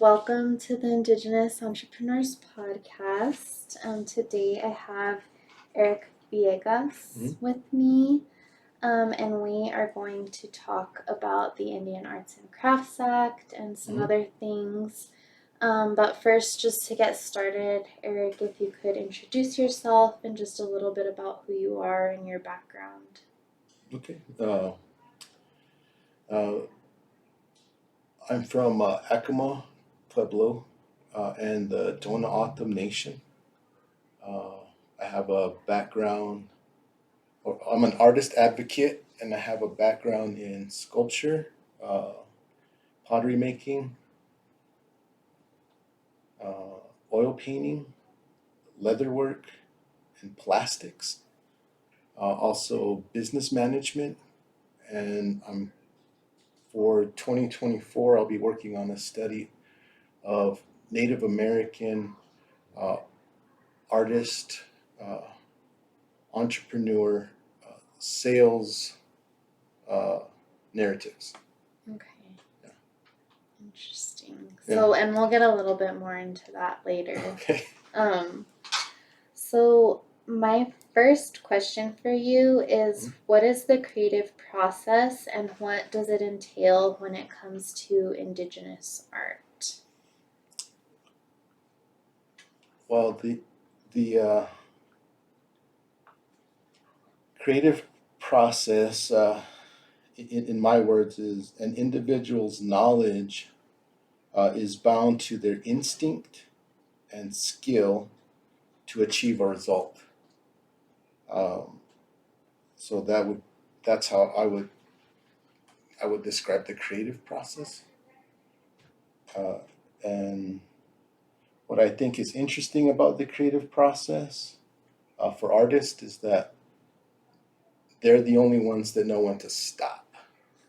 welcome to the Indigenous Entrepreneurs Podcast. Today I have Eric Villegas with me, and we are going to talk about the Indian Arts and Crafts Act and some other things. But first, just to get started, Eric, if you could introduce yourself and just a little bit about who you are and your background. Okay. I'm from Acoma, Pueblo, and the Dona Autumn Nation. I have a background, I'm an artist advocate, and I have a background in sculpture, pottery making, oil painting, leatherwork, and plastics. Also business management, and for 2024, I'll be working on a study of Native American artist, entrepreneur, sales narratives. Okay. Yeah. Interesting. Yeah. So, and we'll get a little bit more into that later. Okay. So my first question for you is, what is the creative process and what does it entail when it comes to Indigenous art? Well, the creative process, in my words, is an individual's knowledge is bound to their instinct and skill to achieve a result. So that's how I would describe the creative process. And what I think is interesting about the creative process for artists is that they're the only ones that know when to stop.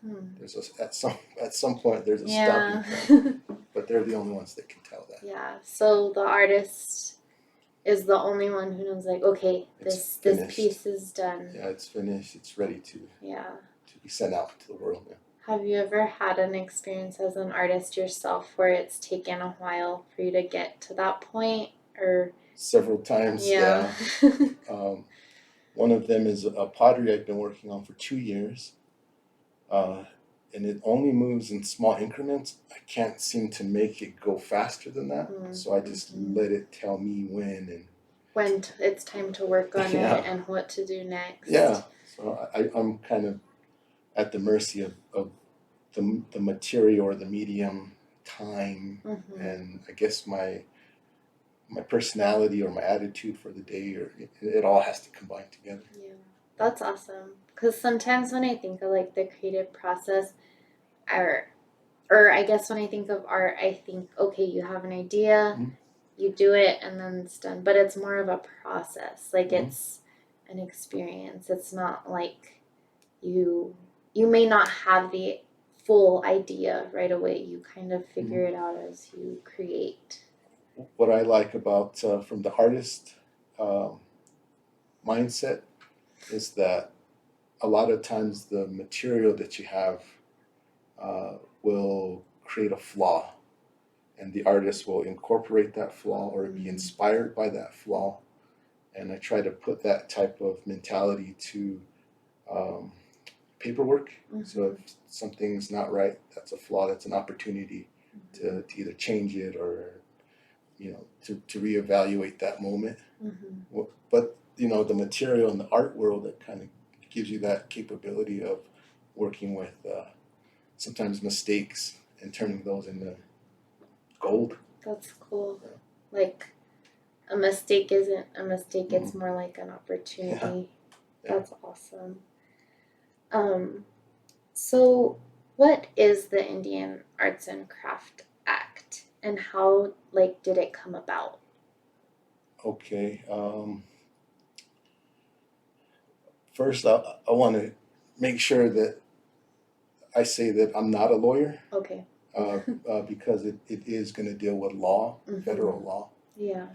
There's at some point there's a stopping point, but they're the only ones that can tell that. Yeah. So the artist is the only one who knows, like, okay, this piece is done. Yeah, it's finished. It's ready to be sent out to the world. Yeah. Have you ever had an experience as an artist yourself where it's taken a while for you to get to that point, or? Several times. Yeah. One of them is a pottery I've been working on for 2 years, and it only moves in small increments. I can't seem to make it go faster than that, so I just let it tell me when it's time to work on it and what to do next. Yeah, so I'm kind of at the mercy of the material or the medium, time, and I guess my personality or my attitude for the day, or it all has to combine together. Yeah, that's awesome. Because sometimes when I think of like the creative process, or I guess when I think of art, I think, okay, you have an idea, you do it, and then it's done. But it's more of a process. Like it's an experience. It's not like you may not have the full idea right away. You kind of figure it out as you create. What I like about from the artist mindset is that a lot of times the material that you have will create a flaw, and the artist will incorporate that flaw or be inspired by that flaw. And I try to put that type of mentality to paperwork. So if something's not right, that's a flaw, that's an opportunity to either change it or to reevaluate that moment. But the material in the art world, that kind of gives you that capability of working with sometimes mistakes and turning those into gold. That's cool. Yeah. Like a mistake isn't a mistake, it's more like an opportunity. Yeah. That's awesome. So what is the Indian Arts and Craft Act and how did it come about? Okay. First, I want to make sure that I say that I'm not a lawyer. Okay. Because it is going to deal with law, federal law. Yeah.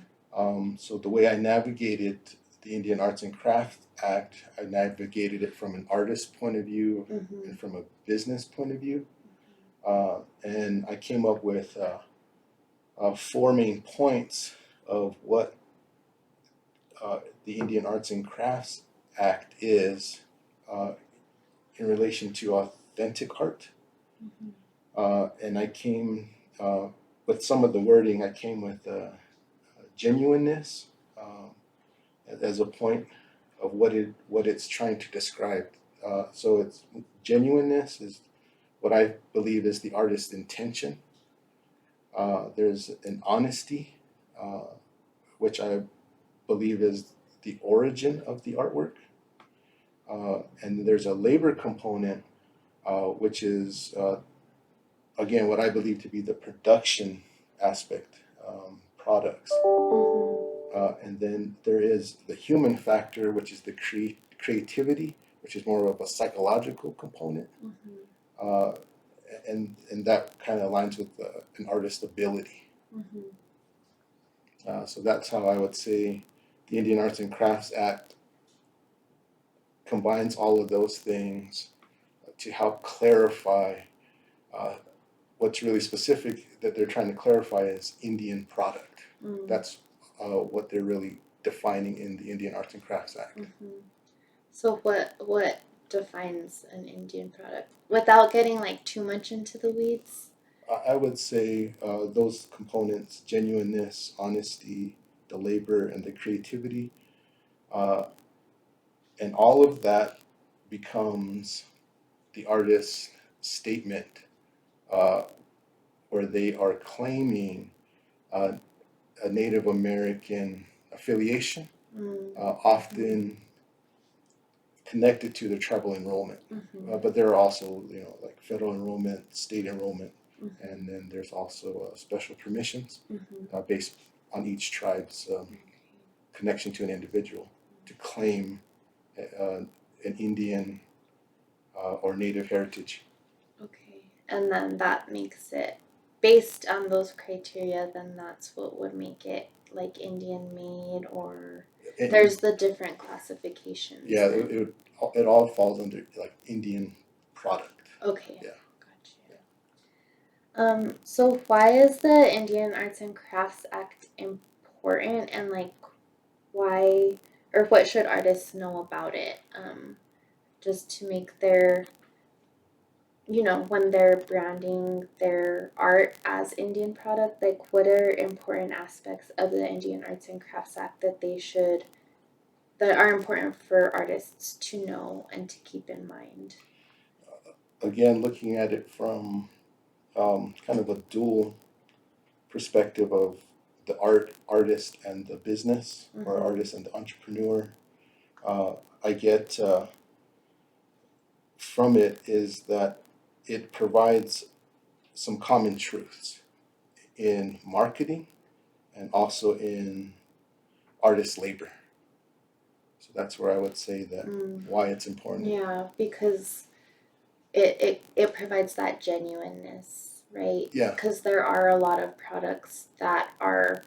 So the way I navigated the Indian Arts and Crafts Act, I navigated it from an artist point of view and from a business point of view. And I came up with four main points of what the Indian Arts and Crafts Act is in relation to authentic art. And I came with some of the wording. I came with genuineness as a point of what it's trying to describe. So it's genuineness is what I believe is the artist's intention. There's an honesty, which I believe is the origin of the artwork. And there's a labor component, which is, again, what I believe to be the production aspect, products. And then there is the human factor, which is the creativity, which is more of a psychological component. And that kind of aligns with an artist's ability. So that's how I would say the Indian Arts and Crafts Act combines all of those things to help clarify what's really specific that they're trying to clarify is Indian product. That's what they're really defining in the Indian Arts and Crafts Act. So what defines an Indian product without getting like too much into the weeds? I would say those components: genuineness, honesty, the labor, and the creativity, and all of that becomes the artist's statement, where they are claiming a Native American affiliation, often connected to their tribal enrollment. But there are also, like federal enrollment, state enrollment, and then there's also special permissions based on each tribe's connection to an individual to claim an Indian or Native heritage. Okay, and then that makes it, based on those criteria, then that's what would make it like Indian made, or there's the different classifications. Yeah, it all falls under like Indian product. Okay. Yeah. Gotcha. So why is the Indian Arts and Crafts Act important, and like why, or what should artists know about it? Just to make their, when they're branding their art as Indian product, like what are important aspects of the Indian Arts and Crafts Act that are important for artists to know and to keep in mind? Again, looking at it from kind of a dual perspective of the artist and the business, or artist and the entrepreneur, I get from it is that it provides some common truths in marketing and also in artist labor. So that's where I would say that why it's important. Yeah, because it provides that genuineness, right? Yeah. Because there are a lot of products that are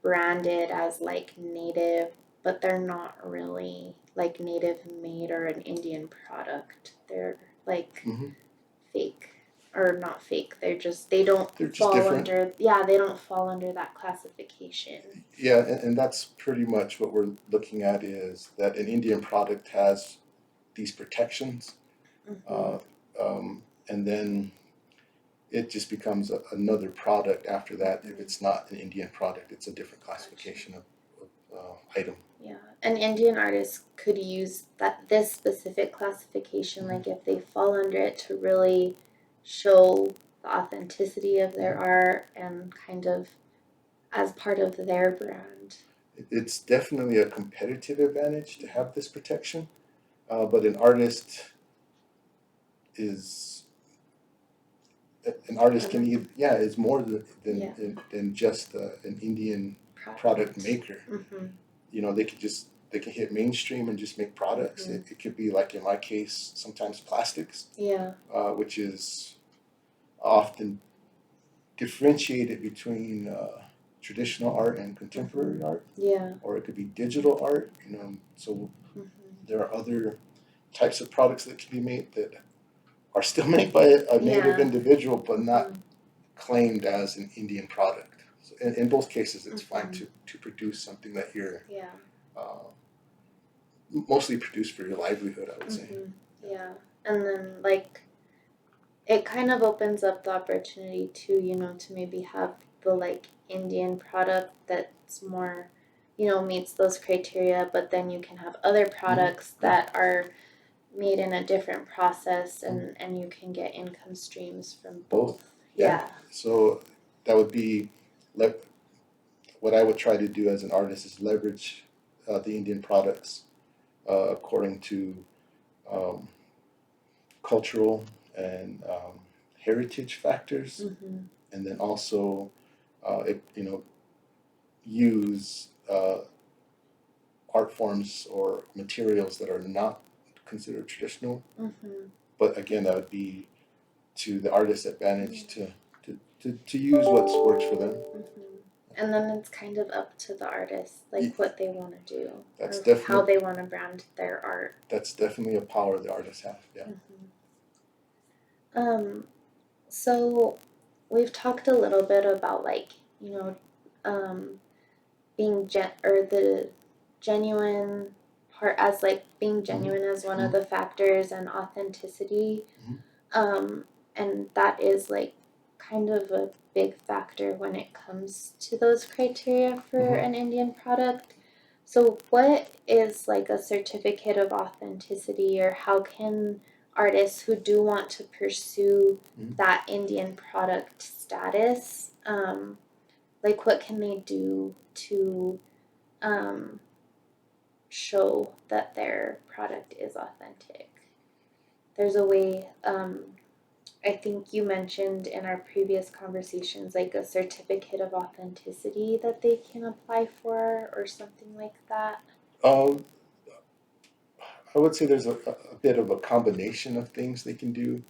branded as like native, but they're not really like native made or an Indian product. They're like fake, or not fake. They're just they don't fall different. under they don't fall under that classification. Yeah, and that's pretty much what we're looking at, is that an Indian product has these protections, and then it just becomes another product after that. If it's not an Indian product, it's a different classification of item. Yeah, and Indian artists could use this specific classification, like if they fall under it, to really show the authenticity of their art and kind of as part of their brand. It's definitely a competitive advantage to have this protection, but an artist can is more than just an Indian product maker. They can hit mainstream and just make products. It could be, like in my case, sometimes plastics, which is often differentiated between traditional art and contemporary art. Or it could be digital art, so there are other types of products that can be made that are still made by a native individual, but not claimed as an Indian product. So in both cases, it's fine to produce something that you're mostly produce for your livelihood, I would say. Yeah. And then like it kind of opens up the opportunity to, you know, to maybe have the like Indian product that's more, you know, meets those criteria, but then you can have other products that are made in a different process, and you can get income streams from both. Yeah. So that would be what I would try to do as an artist is leverage the Indian products according to cultural and heritage factors, and then also use art forms or materials that are not considered traditional. But again, that would be to the artist's advantage to use what works for them. And then it's kind of up to the artist, like what they want to do, that's or how they want to brand their art. That's definitely a power the artists have. Yeah. So we've talked a little bit about like, you know, being the genuine part as like being genuine as one of the factors, and authenticity. And that is like kind of a big factor when it comes to those criteria for an Indian product. So what is like a certificate of authenticity, or how can artists who do want to pursue that Indian product status, like what can they do to show that their product is authentic? There's a way, I think you mentioned in our previous conversations, like a certificate of authenticity that they can apply for, or something like that. I would say there's a bit of a combination of things they can do.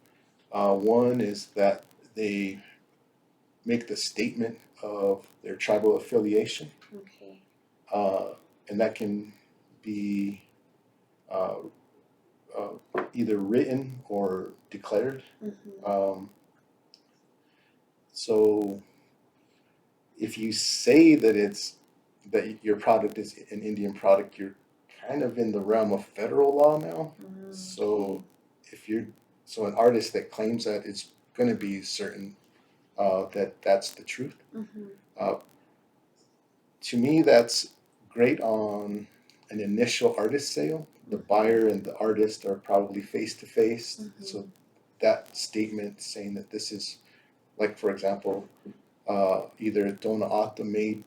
One is that they make the statement of their tribal affiliation. Okay. And that can be either written or declared. So if you say that your product is an Indian product, you're kind of in the realm of federal law now. So an artist that claims that, it's going to be certain that that's the truth. To me, that's great on an initial artist sale. The buyer and the artist are probably face to face. So that statement saying that this is, like, for example, either Dona Ata made,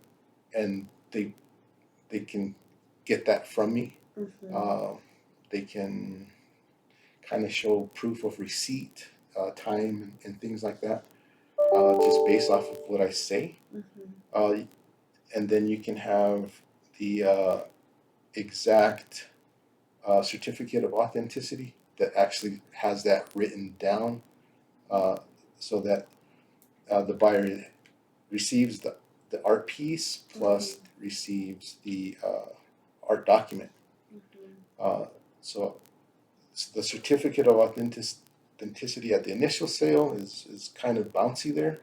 and they can get that from me. They can kind of show proof of receipt, time, and things like that, just based off of what I say. And then you can have the exact certificate of authenticity that actually has that written down, so that the buyer receives the art piece plus receives the art document. So the certificate of authenticity at the initial sale is kind of bouncy there.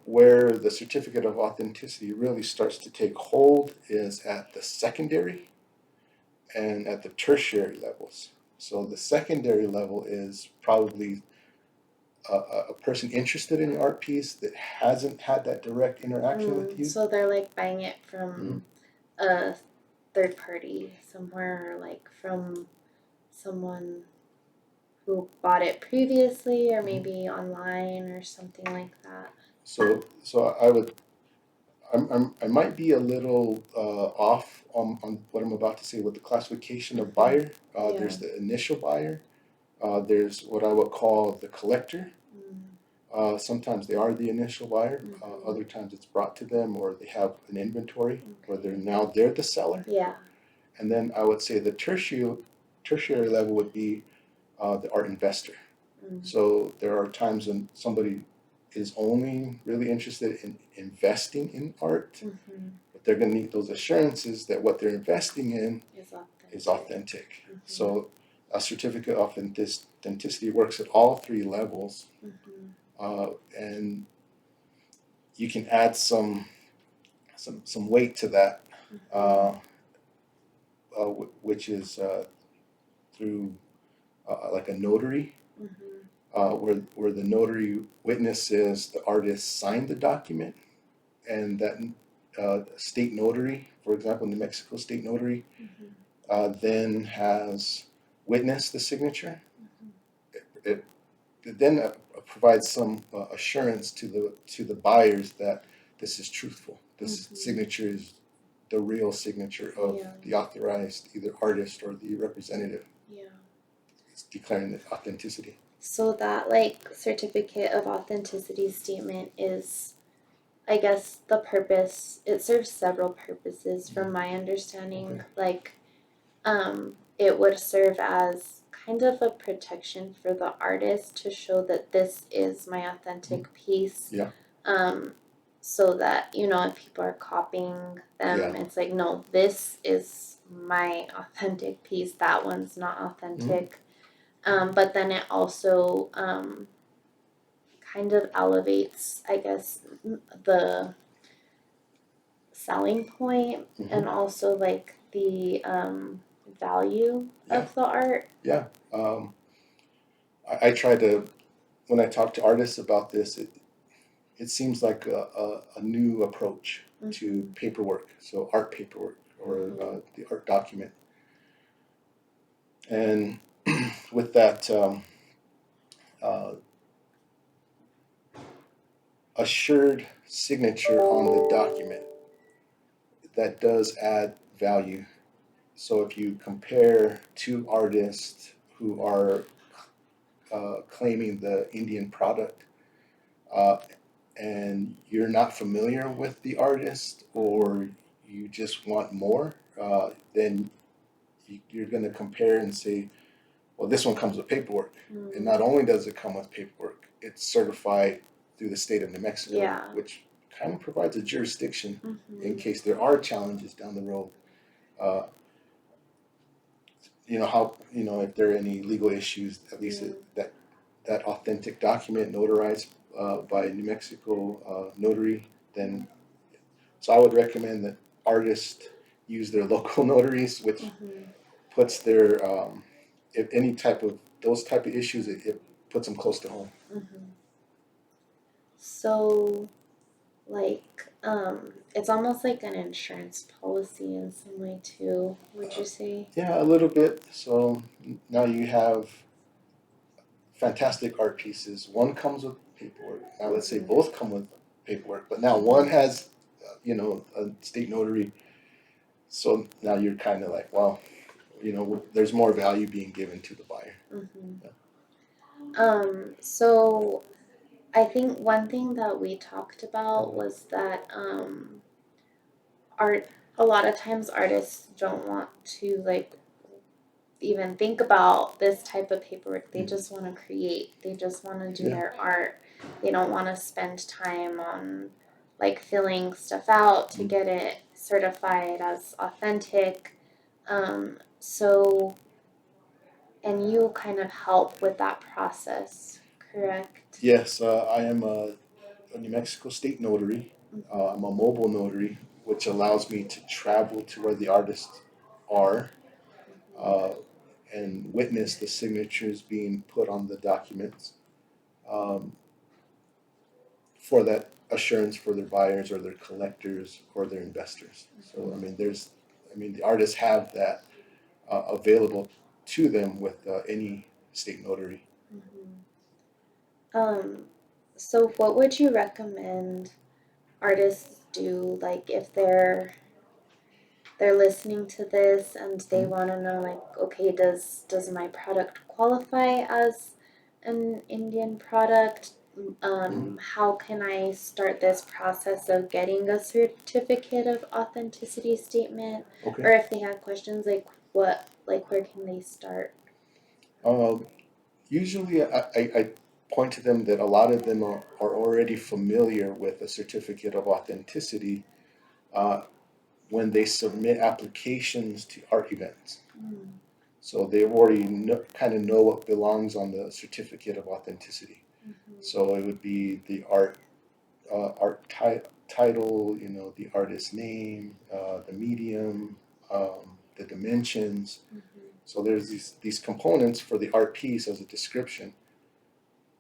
Where the certificate of authenticity really starts to take hold is at the secondary and at the tertiary levels. So the secondary level is probably a person interested in the art piece that hasn't had that direct interaction with you. So they're like buying it from a third party somewhere, or like from someone who bought it previously, or maybe online or something like that. So I might be a little off on what I'm about to say with the classification of buyer. There's the initial buyer. There's what I would call the collector. Sometimes they are the initial buyer. Other times it's brought to them, or they have an inventory where they're the seller. And then I would say the tertiary level would be the art investor. So there are times when somebody is only really interested in investing in art, but they're going to need those assurances that what they're investing in is authentic. So a certificate of authenticity works at all three levels. And you can add some weight to that, which is through like a notary, where the notary witnesses the artist signed the document, and that state notary, for example, New Mexico state notary, then has witnessed the signature. It then provides some assurance to the buyers that this is truthful. This signature is the real signature of the authorized either artist or the representative. It's declaring the authenticity. So that like certificate of authenticity statement is, I guess, the purpose. It serves several purposes, from my understanding. Like, it would serve as kind of a protection for the artist to show that this is my authentic piece. Yeah. So that, if people are copying them, it's like, no, this is my authentic piece. That one's not authentic. But then it also kind of elevates, I guess, the selling point and also like the value of the art. Yeah. I try to, when I talk to artists about this, it seems like a new approach to paperwork, so art paperwork or the art document. And with that assured signature on the document, that does add value. So if you compare two artists who are claiming the Indian product, and you're not familiar with the artist, or you just want more, then you're going to compare and say, well, this one comes with paperwork. And not only does it come with paperwork, it's certified through the state of New Mexico, which kind of provides a jurisdiction in case there are challenges down the road. If there are any legal issues, at least that authentic document notarized by New Mexico notary, then. So I would recommend that artists use their local notaries, which puts their, if any type of those type of issues, it puts them close to home. So, like, it's almost like an insurance policy in some way too, would you say? Yeah, a little bit. So now you have fantastic art pieces. One comes with paperwork. Now let's say both come with paperwork, but now one has, a state notary. So now you're kind of like, well, there's more value being given to the buyer. So I think one thing that we talked about was that a lot of times artists don't want to like even think about this type of paperwork. They just want to create. They just want to do their art. They don't want to spend time on like filling stuff out to get it certified as authentic. So, and you kind of help with that process, correct? Yes, I am a New Mexico state notary. I'm a mobile notary, which allows me to travel to where the artists are and witness the signatures being put on the documents for that assurance for their buyers or their collectors or their investors. So the artists have that available to them with any state notary. So what would you recommend artists do, like if they're listening to this and they want to know, like, okay, does my product qualify as an Indian product? How can I start this process of getting a certificate of authenticity statement? Okay. Or if they have questions, where can they start? Usually I point to them that a lot of them are already familiar with a certificate of authenticity when they submit applications to art events. So they already kind of know what belongs on the certificate of authenticity. So it would be the art title, the artist's name, the medium, the dimensions. So there's these components for the art piece as a description.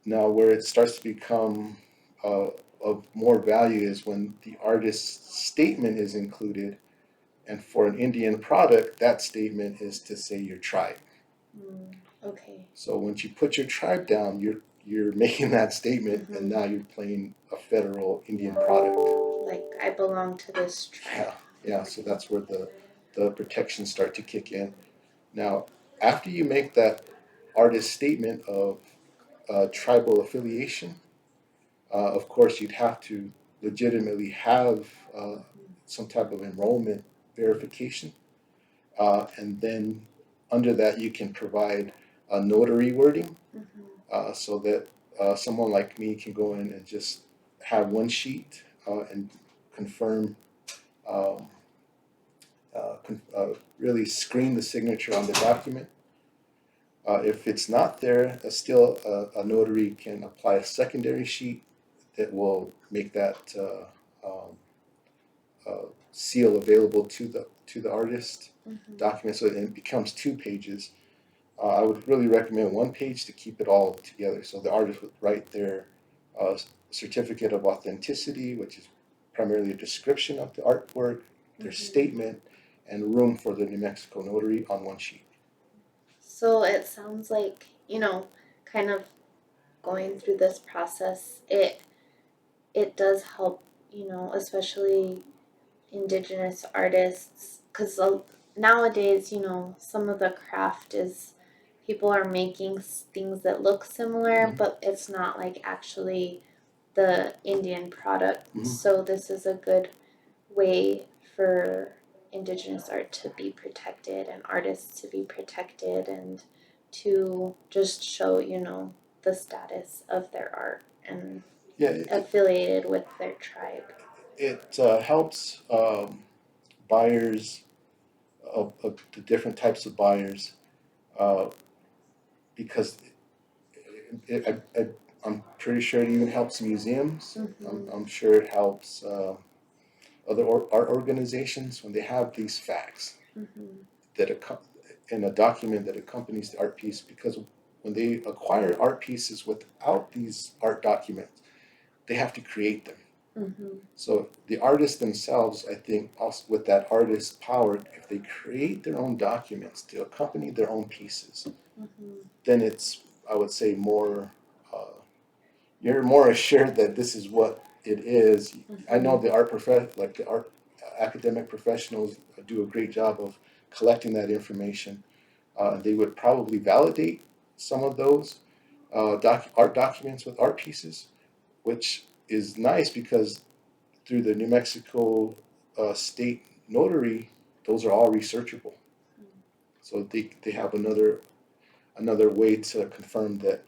Now, where it starts to become of more value is when the artist's statement is included. And for an Indian product, that statement is to say your tribe. Okay. So once you put your tribe down, you're making that statement, and now you're playing a federal Indian product. Like, I belong to this tribe. Yeah. So that's where the protections start to kick in. Now, after you make that artist statement of tribal affiliation, of course, you'd have to legitimately have some type of enrollment verification. And then under that, you can provide a notary wording so that someone like me can go in and just have one sheet and confirm, um, really screen the signature on the document. If it's not there, still a notary can apply a secondary sheet that will make that seal available to the artist document, so it becomes 2 pages. I would really recommend 1 page to keep it all together. So the artist would write their certificate of authenticity, which is primarily a description of the artwork, their statement, and room for the New Mexico notary on 1 sheet. So it sounds like, kind of going through this process, it does help, especially indigenous artists, because nowadays, some of the craft is people are making things that look similar, but it's not like actually the Indian product. So this is a good way for indigenous art to be protected and artists to be protected and to just show, the status of their art and affiliated with their tribe. It helps buyers of the different types of buyers because I'm pretty sure it even helps museums. I'm sure it helps other art organizations when they have these facts that in a document that accompanies the art piece, because when they acquire art pieces without these art documents, they have to create them. So the artists themselves, I think, also with that artist's power, if they create their own documents to accompany their own pieces, then it's, I would say, more, you're more assured that this is what it is. I know the art academic professionals do a great job of collecting that information. They would probably validate some of those art documents with art pieces, which is nice because through the New Mexico state notary, those are all researchable. So they have another way to confirm that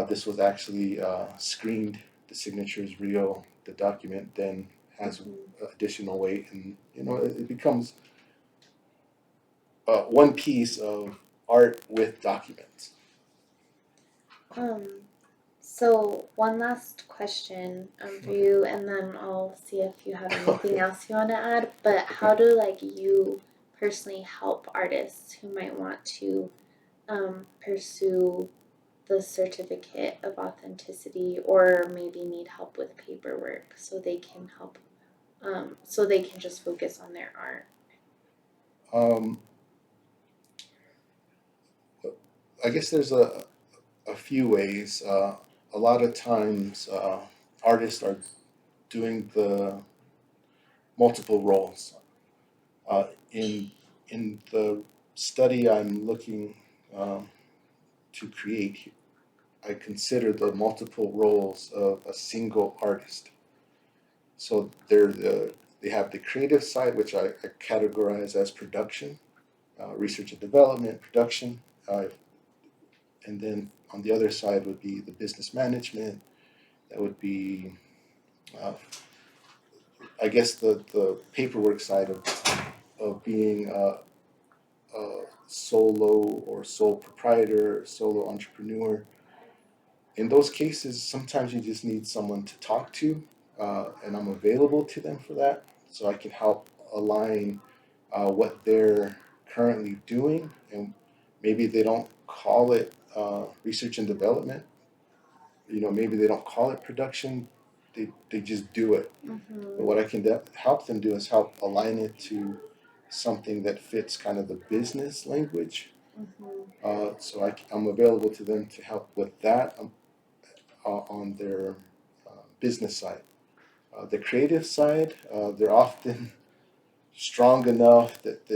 this was actually screened, the signature is real, the document then has additional weight, and it becomes one piece of art with documents. So one last question for you, and then I'll see if you have anything else you want to add. But how do you personally help artists who might want to pursue the certificate of authenticity, or maybe need help with paperwork, so they can help, so they can just focus on their art? I guess there's a few ways. A lot of times, artists are doing the multiple roles. In the study I'm looking to create, I consider the multiple roles of a single artist. So they have the creative side, which I categorize as production, research and development, production, and then on the other side would be the business management. That would be, I guess, the paperwork side of being a solo or sole proprietor, solo entrepreneur. In those cases, sometimes you just need someone to talk to and I'm available to them for that, so I can help align what they're currently doing, and maybe they don't call it research and development. Maybe they don't call it production. They just do it. But what I can help them do is help align it to something that fits kind of the business language. So I'm available to them to help with that on their business side. The creative side, they're often strong enough that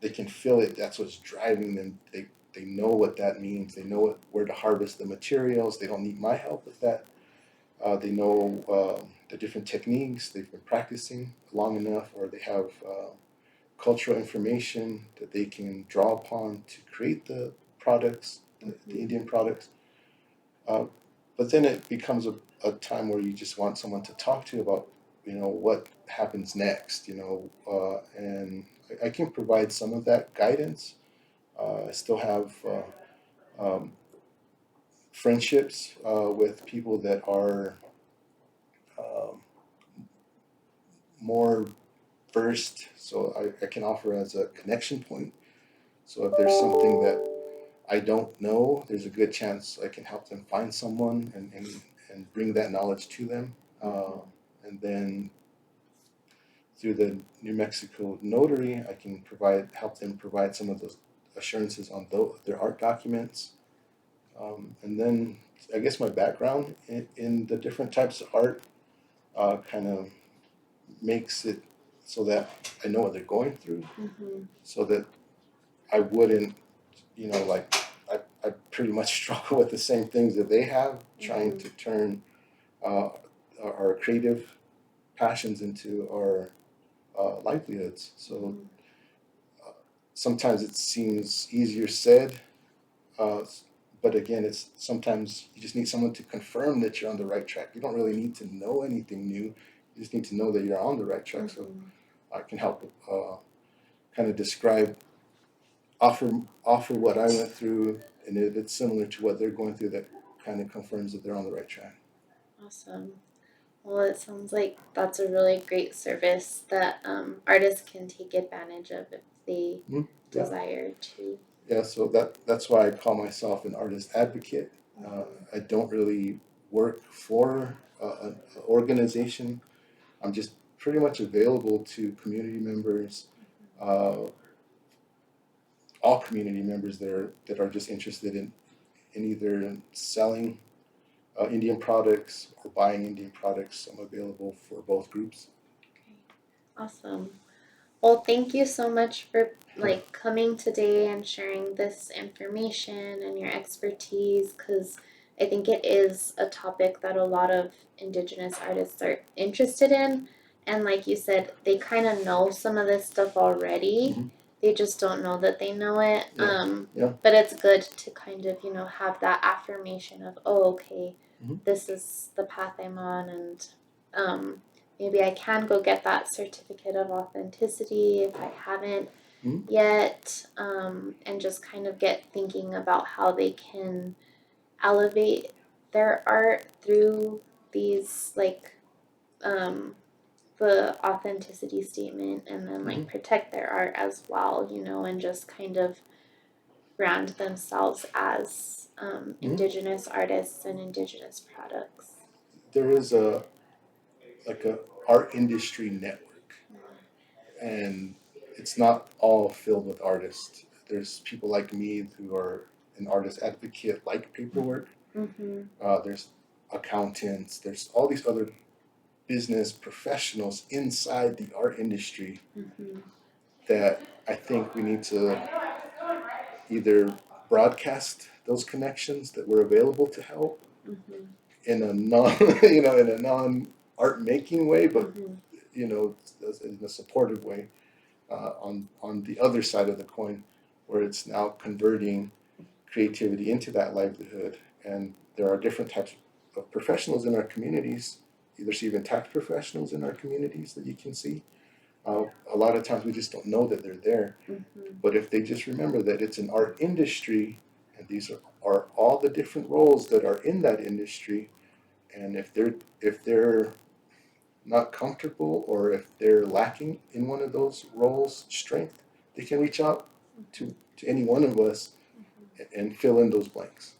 they can feel it. That's what's driving them. They know what that means. They know where to harvest the materials. They don't need my help with that. They know the different techniques. They've been practicing long enough, or they have cultural information that they can draw upon to create the products, the Indian products. But then it becomes a time where you just want someone to talk to about, what happens next, and I can provide some of that guidance. I still have um, friendships with people that are um, more versed, so I can offer as a connection point. So if there's something that I don't know, there's a good chance I can help them find someone and bring that knowledge to them. And then through the New Mexico notary, I can help them provide some of those assurances on their art documents. And then I guess my background in the different types of art kind of makes it so that I know what they're going through, so that I wouldn't, like I pretty much struggle with the same things that they have, trying to turn our creative passions into our livelihoods. So sometimes it seems easier said, uh, but again, it's sometimes you just need someone to confirm that you're on the right track. You don't really need to know anything new. You just need to know that you're on the right track. So I can help kind of offer what I went through, and if it's similar to what they're going through, that kind of confirms that they're on the right track. Awesome. Well, it sounds like that's a really great service that artists can take advantage of if they desire to. Yeah, so that's why I call myself an artist advocate. I don't really work for an organization. I'm just pretty much available to community members, all community members that are just interested in either selling Indian products or buying Indian products. I'm available for both groups. Awesome. Well, thank you so much for coming today and sharing this information and your expertise, because I think it is a topic that a lot of Indigenous artists are interested in. And like you said, they kind of know some of this stuff already. They just don't know that they know it. But it's good to kind of, have that affirmation of, oh, okay, this is the path I'm on, and maybe I can go get that certificate of authenticity if I haven't yet, and just kind of get thinking about how they can elevate their art through these, the authenticity statement, and then protect their art as well, and just kind of brand themselves as Indigenous artists and Indigenous products. There is a art industry network, and it's not all filled with artists. There's people like me who are an artist advocate, like paperwork. There's accountants. There's all these other business professionals inside the art industry that I think we need to either broadcast those connections that we're available to help in a non art making way, but in a supportive way, on the other side of the coin, where it's now converting creativity into that livelihood. And there are different types of professionals in our communities. There's even tax professionals in our communities that you can see. A lot of times we just don't know that they're there. But if they just remember that it's an art industry, and these are all the different roles that are in that industry, and if they're not comfortable, or if they're lacking in one of those roles, strength, they can reach out to any one of us and fill in those blanks.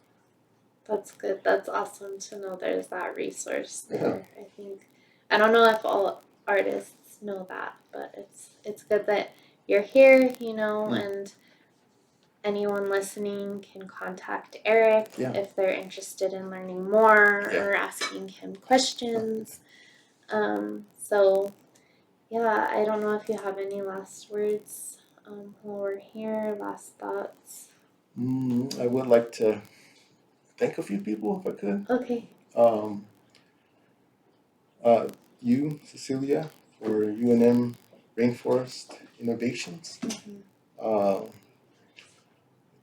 That's good. That's awesome to know there's that resource there. I think I don't know if all artists know that, but it's good that you're here, and anyone listening can contact Eric if they're interested in learning more or asking him questions. So yeah, I don't know if you have any last words while we're here, last thoughts. I would like to thank a few people, if I could. Okay. You, Cecilia, for UNM Rainforest Innovations.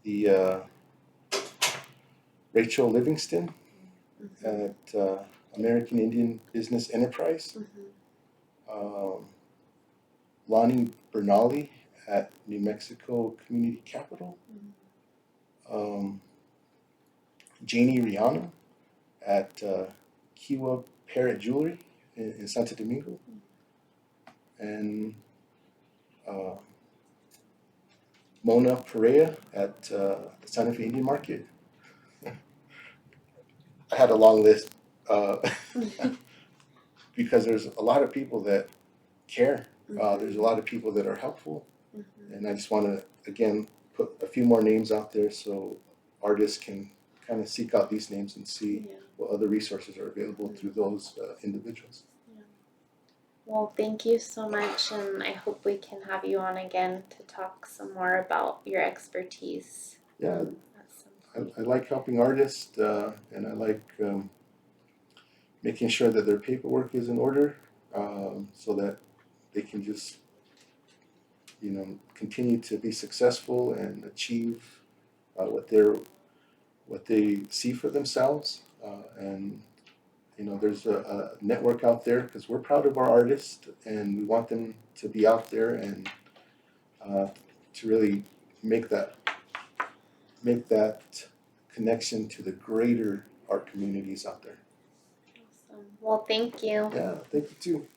The Rachel Livingston at American Indian Business Enterprise. Lonnie Bernali at New Mexico Community Capital. Janie Rihanna at Kiwa Parrot Jewelry in Santo Domingo. And Mona Perea at the Santa Fe Indian Market. I had a long list because there's a lot of people that care. There's a lot of people that are helpful. And I just want to, again, put a few more names out there so artists can kind of seek out these names and see what other resources are available through those individuals. Well, thank you so much, and I hope we can have you on again to talk some more about your expertise. Yeah, I like helping artists, and I like making sure that their paperwork is in order, so that they can just, continue to be successful and achieve what they see for themselves. And there's a network out there because we're proud of our artists and we want them to be out there and to really make that connection to the greater art communities out there. Awesome. Well, thank you. Yeah, thank you too.